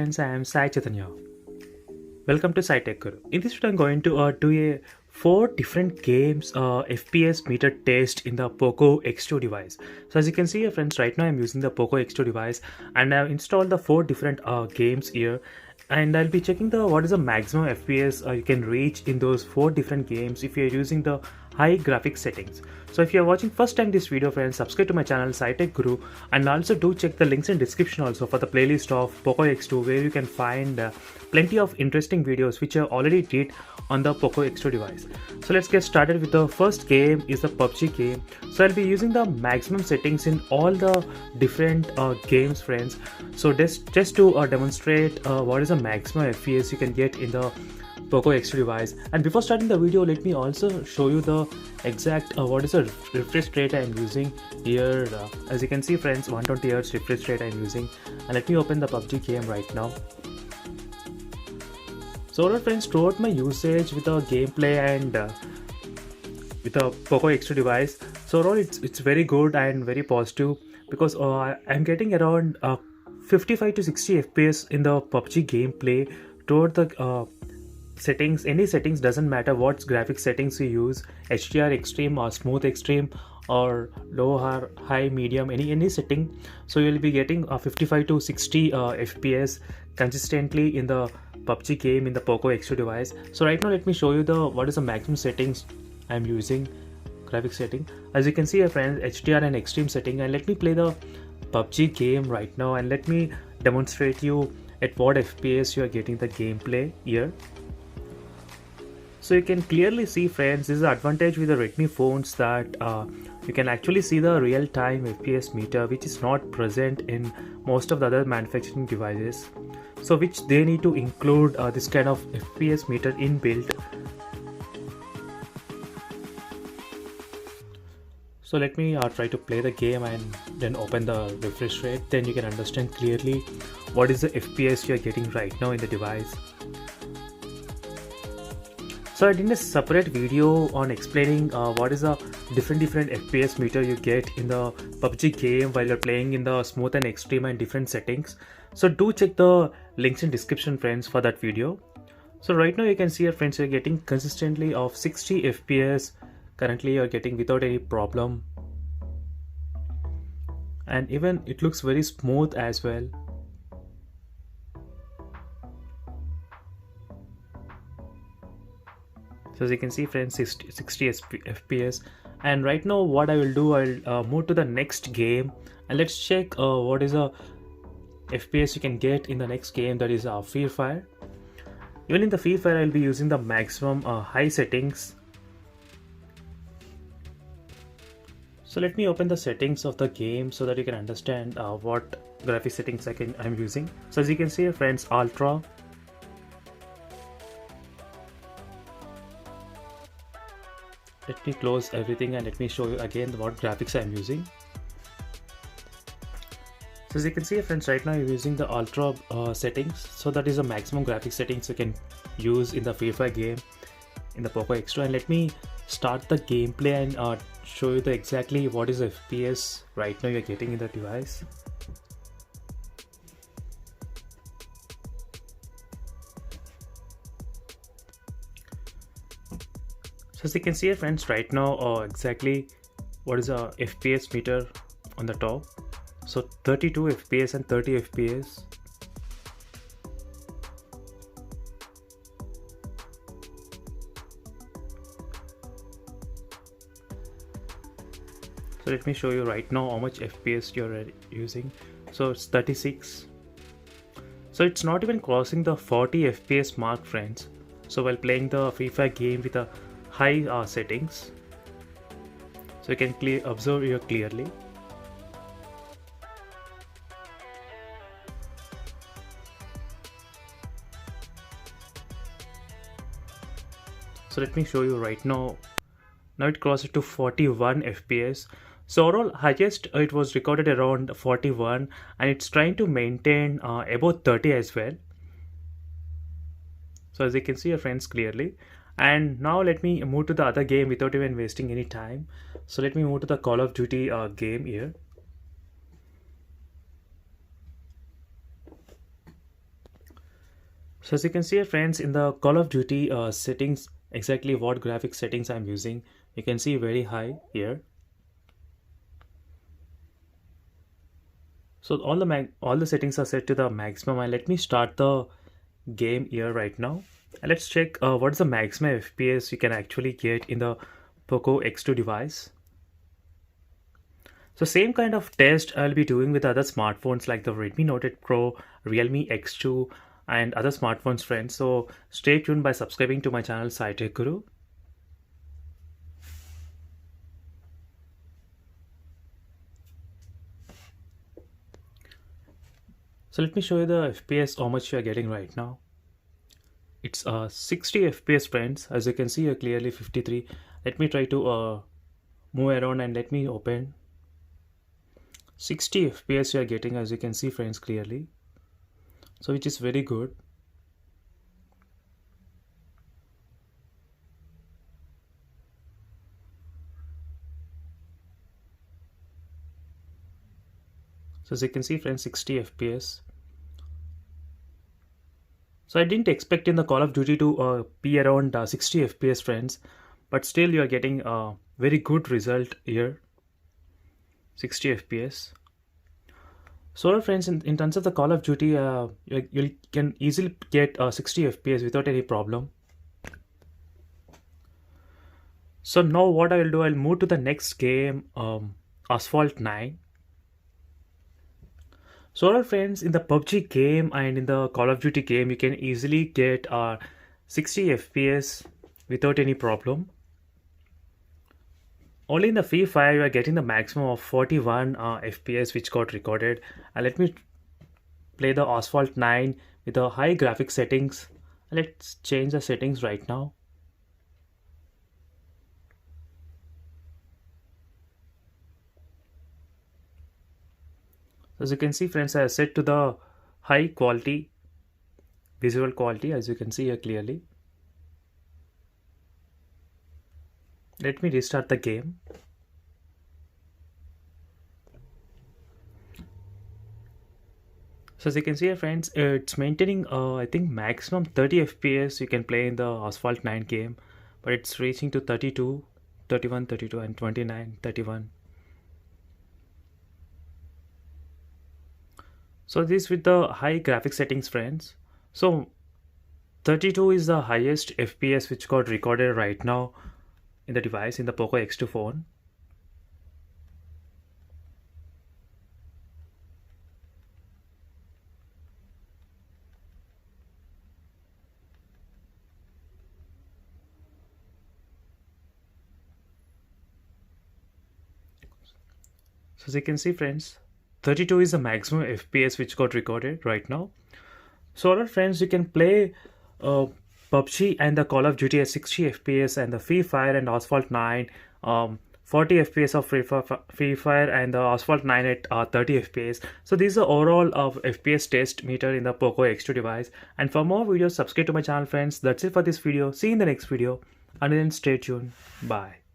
friends, I am Sai Chaitanya. Welcome to SciTech Guru. In this video, I'm going to do a 4 different games FPS meter test in the Poco X2 device. So as you can see, friends, right now I'm using the Poco X2 device and I've installed the 4 different games here. And I'll be checking the what is the maximum FPS you can reach in those 4 different games if you're using the high graphics settings. So if you're watching first time this video, friends, subscribe to my channel SciTech Guru, and also do check the links in description also for the playlist of Poco X2 where you can find plenty of interesting videos which I already did on the Poco X2 device. So let's get started with the first game is the PUBG game. So I'll be using the maximum settings in all the different games, friends. So just to demonstrate what is the maximum FPS you can get in the Poco X2 device. And before starting the video, let me also show you the exact what is the refresh rate I am using here. As you can see, friends, 120 Hz refresh rate I am using. And let me open the PUBG game right now. So alright, friends, throughout my usage with the gameplay and with the Poco X2 device, so overall it's very good and very positive because I'm getting around 55 to 60 FPS in the PUBG gameplay throughout the settings. Any settings, doesn't matter what graphics settings you use, HDR extreme or smooth extreme or low or high medium, any setting, so you'll be getting 55 to 60 FPS consistently in the PUBG game in the Poco X2 device. So right now let me show you the what is the maximum settings I'm using, graphics setting. As you can see, friends, HDR and extreme setting, and let me play the PUBG game right now and let me demonstrate you at what FPS you are getting the gameplay here. So you can clearly see, friends, this is the advantage with the Redmi phones that you can actually see the real-time FPS meter, which is not present in most of the other manufacturing devices. So which they need to include this kind of FPS meter inbuilt. So let me try to play the game and then open the refresh rate. Then you can understand clearly what is the FPS you are getting right now in the device. So I did a separate video on explaining what is the different FPS meter you get in the PUBG game while you're playing in the smooth and extreme and different settings. So do check the links in description, friends, for that video. So right now you can see here, friends, you're getting consistently of 60 FPS. Currently you're getting without any problem. And even it looks very smooth as well. So as you can see, friends, 60 FPS. And right now what I will do, I'll move to the next game and let's check what is a FPS you can get in the next game, that is Free Fire. Even in the Free Fire, I'll be using the maximum high settings. So let me open the settings of the game so that you can understand what graphic settings I'm using. So as you can see, friends, Ultra. Let me close everything and let me show you again what graphics I'm using. So as you can see, friends, right now you're using the Ultra settings. So that is the maximum graphics settings you can use in the Free Fire game in the Poco X2. And let me start the gameplay and show you the exactly what is the FPS right now you're getting in the device. So as you can see, friends, right now exactly what is the FPS meter on the top. So 32 FPS and 30 FPS. So let me show you right now how much FPS you're using. So it's 36. So it's not even crossing the 40 FPS mark, friends. So while playing the Free Fire game with a high settings, so you can observe here clearly. So let me show you right now. Now it crossed to 41 FPS. So overall highest it was recorded around 41 and it's trying to maintain about 30 as well. So as you can see, your friends, clearly. And now let me move to the other game without even wasting any time. So let me move to the Call of Duty game here. So as you can see friends, in the Call of Duty settings, exactly what graphics settings I'm using, you can see very high here. So all the settings are set to the maximum, and let me start the game here right now. And let's check what's the maximum FPS you can actually get in the Poco X2 device. So same kind of test I'll be doing with other smartphones like the Redmi Note 8 Pro, Realme X2 and other smartphones friends. So stay tuned by subscribing to my channel SciTech Guru. So let me show you the FPS how much you are getting right now. It's 60 FPS friends, as you can see here clearly 53. Let me try to move around and let me open. 60 FPS you are getting, as you can see friends clearly, so which is very good. So as you can see friends, 60 FPS. So I didn't expect in the Call of Duty to be around 60 FPS friends, but still you are getting a very good result here, 60 FPS. So friends, in terms of the Call of Duty, you can easily get 60 FPS without any problem. So now what I will do, I'll move to the next game, Asphalt 9. So all friends, in the PUBG game and in the Call of Duty game, you can easily get 60 FPS without any problem. Only in the Free Fire, you are getting the maximum of 41 FPS which got recorded. And let me play the Asphalt 9 with the high graphic settings. Let's change the settings right now. As you can see friends, I have set to the high quality, visual quality, as you can see here clearly. Let me restart the game. So as you can see here friends, it's maintaining I think maximum 30 FPS you can play in the Asphalt 9 game, but it's reaching to 32, 31, 32 and 29, 31. So this with the high graphic settings friends. So 32 is the highest FPS which got recorded right now in the device, in the Poco X2 phone. So as you can see friends, 32 is the maximum FPS which got recorded right now. So alright friends, you can play PUBG and the Call of Duty at 60 FPS, and the Free Fire and Asphalt 9 40 FPS of Free Fire, and the Asphalt 9 at 30 FPS. So this is the overall of FPS test meter in the Poco X2 device. And for more videos, subscribe to my channel friends. That's it for this video. See you in the next video. Until then, stay tuned. Bye.